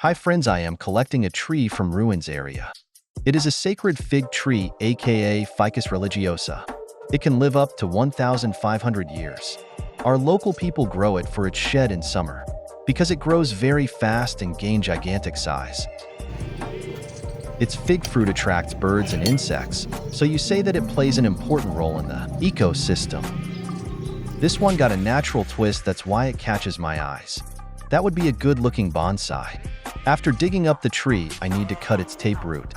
Hi friends, I am collecting a tree from ruins area. It is a sacred fig tree, aka Ficus Religiosa. It can live up to 1,500 years. Our local people grow it for its shed in summer, because it grows very fast and gain gigantic size. Its fig fruit attracts birds and insects, so you say that it plays an important role in the ecosystem. This one got a natural twist, that's why it catches my eyes. That would be a good-looking bonsai. After digging up the tree, I need to cut its taproot.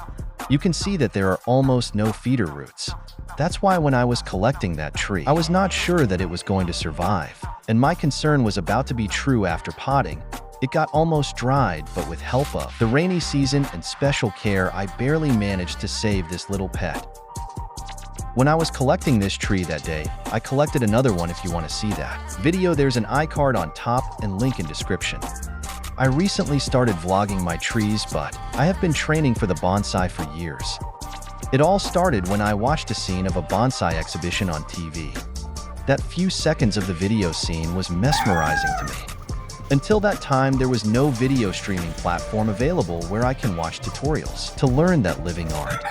You can see that there are almost no feeder roots. That's why when I was collecting that tree, I was not sure that it was going to survive, and my concern was about to be true after potting. It got almost dried, but with help of the rainy season and special care, I barely managed to save this little pet. When I was collecting this tree that day, I collected another one. If you want to see that video, there's an iCard on top and link in description. I recently started vlogging my trees, but I have been training for the bonsai for years. It all started when I watched a scene of a bonsai exhibition on TV. That few seconds of the video scene was mesmerizing to me. Until that time, there was no video streaming platform available where I can watch tutorials to learn that living art.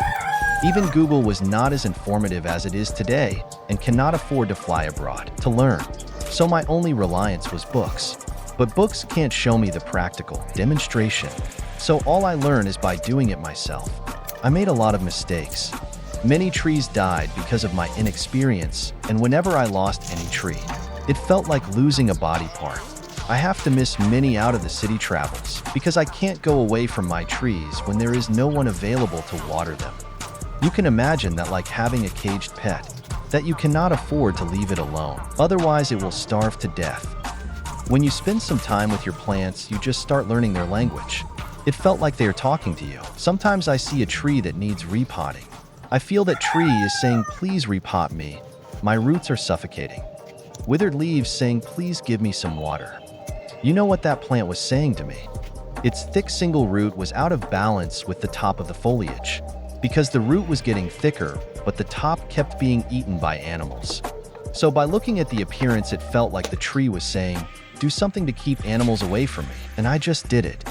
Even Google was not as informative as it is today and cannot afford to fly abroad to learn. So my only reliance was books. But books can't show me the practical demonstration. So all I learn is by doing it myself. I made a lot of mistakes. Many trees died because of my inexperience, and whenever I lost any tree, it felt like losing a body part. I have to miss many out of the city travels because I can't go away from my trees when there is no one available to water them. You can imagine that like having a caged pet, that you cannot afford to leave it alone, otherwise it will starve to death. When you spend some time with your plants, you just start learning their language. It felt like they are talking to you. Sometimes I see a tree that needs repotting. I feel that tree is saying, please repot me. My roots are suffocating. Withered leaves saying, please give me some water. You know what that plant was saying to me? Its thick single root was out of balance with the top of the foliage, because the root was getting thicker, but the top kept being eaten by animals. So by looking at the appearance, it felt like the tree was saying, do something to keep animals away from me, and I just did it.